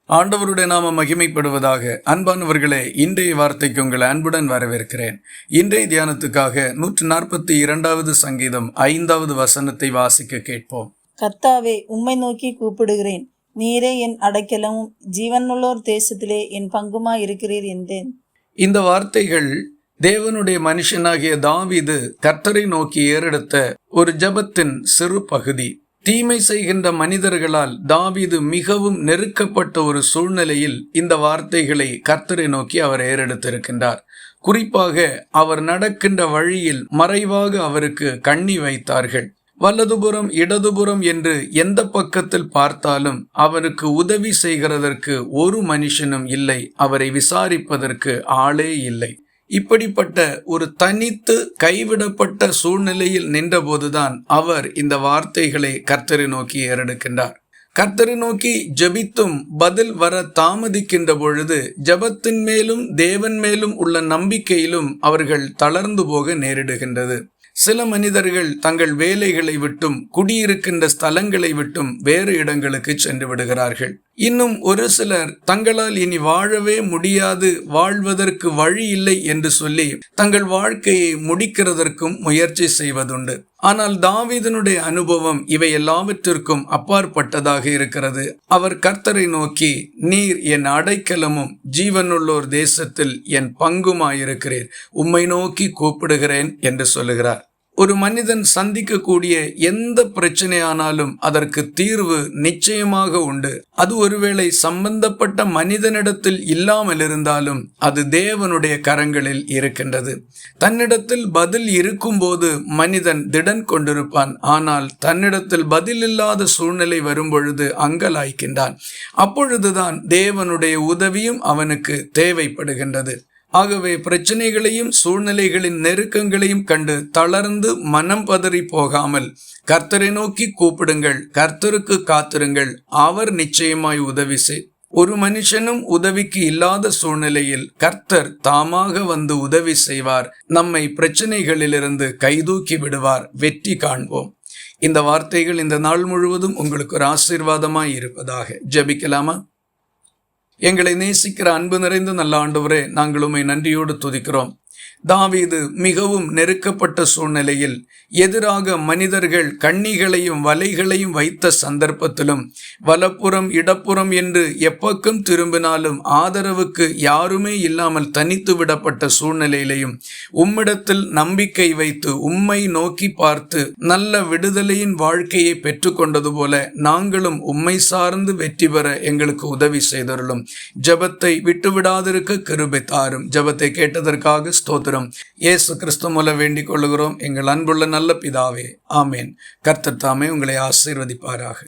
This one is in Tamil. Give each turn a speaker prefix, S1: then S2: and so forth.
S1: ஆண்டவருடைய நாம மகிமைப்படுவதாக. அன்பானவர்களே, இன்றைய வார்த்தைக்கு உங்களை அன்புடன் வரவேற்கிறேன். இன்றைய தியானத்துக்காக 142வது சங்கீதம் 5வது வசனத்தை வாசிக்க கேட்போம்.
S2: கர்த்தாவே, உம்மை நோக்கி கூப்பிடுகிறேன். நீரே என் அடைக்கலமும் ஜீவனுள்ளோர் தேசத்திலே என் பங்குமாய் இருக்கிறீர் என்றேன்.
S1: இந்த வார்த்தைகள் தேவனுடைய மனுஷனாகிய தாவீது கர்த்தரை நோக்கி ஏறெடுத்த ஒரு ஜெபத்தின் சிறு பகுதி. தீமை செய்கின்ற மனிதர்களால் தாவீது மிகவும் நெருக்கப்பட்ட ஒரு சூழ்நிலையில் இந்த வார்த்தைகளை கர்த்தரை நோக்கி அவர் ஏறெடுத்திருக்கின்றார். குறிப்பாக அவர் நடக்கின்ற வழியில் மறைவாக அவருக்கு கண்ணி வைத்தார்கள். வலதுபுறம் இடதுபுறம் என்று எந்த பக்கத்தில் பார்த்தாலும் அவருக்கு உதவி செய்கிறதற்கு ஒரு மனுஷனும் இல்லை. அவரை விசாரிப்பதற்கு ஆளே இல்லை. இப்படிப்பட்ட ஒரு தனித்து கைவிடப்பட்ட சூழ்நிலையில் நின்றபோதுதான் அவர் இந்த வார்த்தைகளை கர்த்தரை நோக்கி ஏறெடுக்கின்றார். கர்த்தரை நோக்கி ஜெபித்தும் பதில் வர தாமதிக்கின்ற பொழுது ஜெபத்தின் மேலும் தேவன் மேலும் உள்ள நம்பிக்கையிலும் அவர்கள் தளர்ந்து போக நேரிடுகின்றது. சில மனிதர்கள் தங்கள் வேலைகளை விட்டும் குடியிருக்கின்ற ஸ்தலங்களை விட்டும் வேறு இடங்களுக்கு சென்று விடுகிறார்கள். இன்னும் ஒரு சிலர் தங்களால் இனி வாழவே முடியாது, வாழ்வதற்கு வழி இல்லை என்று சொல்லி தங்கள் வாழ்க்கையை முடிக்கிறதற்கும் முயற்சி செய்வதுண்டு. ஆனால் தாவீதினுடைய அனுபவம் இவை எல்லாவற்றிற்கும் அப்பாற்பட்டதாக இருக்கிறது. அவர் கர்த்தரை நோக்கி, நீர் என் அடைக்கலமும் ஜீவனுள்ளோர் தேசத்தில் என் பங்குமாயிருக்கிறீர், உம்மை நோக்கி கூப்பிடுகிறேன் என்று சொல்லுகிறார். ஒரு மனிதன் சந்திக்கக்கூடிய எந்த பிரச்சனையானாலும் அதற்கு தீர்வு நிச்சயமாக உண்டு. அது ஒருவேளை சம்பந்தப்பட்ட மனிதனிடத்தில் இல்லாமல் இருந்தாலும் அது தேவனுடைய கரங்களில் இருக்கின்றது. தன்னிடத்தில் பதில் இருக்கும்போது மனிதன் திடன் கொண்டிருப்பான். ஆனால் தன்னிடத்தில் பதில் இல்லாத சூழ்நிலை வரும்பொழுது அங்கலாய்க்கின்றான். அப்பொழுதுதான் தேவனுடைய உதவியும் அவனுக்கு தேவைப்படுகின்றது. ஆகவே பிரச்சனைகளையும் சூழ்நிலைகளின் நெருக்கங்களையும் கண்டு தளர்ந்து மனம் பதறி போகாமல் கர்த்தரை நோக்கி கூப்பிடுங்கள், கர்த்தருக்கு காத்திருங்கள், அவர் நிச்சயமாய் உதவி செய். ஒரு மனுஷனும் உதவிக்கு இல்லாத சூழ்நிலையில் கர்த்தர் தாமாக வந்து உதவி செய்வார். நம்மை பிரச்சனைகளிலிருந்து கைதூக்கி விடுவார். வெற்றி காண்போம். இந்த வார்த்தைகள் இந்த நாள் முழுவதும் உங்களுக்கு ஒரு ஆசீர்வாதமாய் இருப்பதாக. ஜெபிக்கலாமா? எங்களை நேசிக்கிற அன்பு நிறைந்த நல்ல ஆண்டவரே, நாங்கள் உம்மை நன்றியோடு துதிக்கிறோம். தாவீது மிகவும் நெருக்கப்பட்ட சூழ்நிலையில் எதிராக மனிதர்கள் கண்ணிகளையும் வலைகளையும் வைத்த சந்தர்ப்பத்திலும் வலப்புறம் இடப்புறம் என்று எப்பக்கம் திரும்பினாலும் ஆதரவுக்கு யாருமே இல்லாமல் தனித்து விடப்பட்ட சூழ்நிலையிலையும் உம்மிடத்தில் நம்பிக்கை வைத்து உம்மை நோக்கி பார்த்து நல்ல விடுதலையின் வாழ்க்கையை பெற்றுக்கொண்டது போல நாங்களும் உம்மை சார்ந்து வெற்றி பெற எங்களுக்கு உதவி செய்தருளும். ஜெபத்தை விட்டுவிடாதிருக்க கிருபை தாரும். ஜெபத்தை கேட்டதற்காக ஸ்தோத்திரம். இயேசு கிறிஸ்து மூலம் வேண்டிக் கொள்ளுகிறோம் எங்கள் அன்புள்ள நல்ல பிதாவே, ஆமேன். கர்த்தர் தாமே உங்களை ஆசீர்வதிப்பாராக.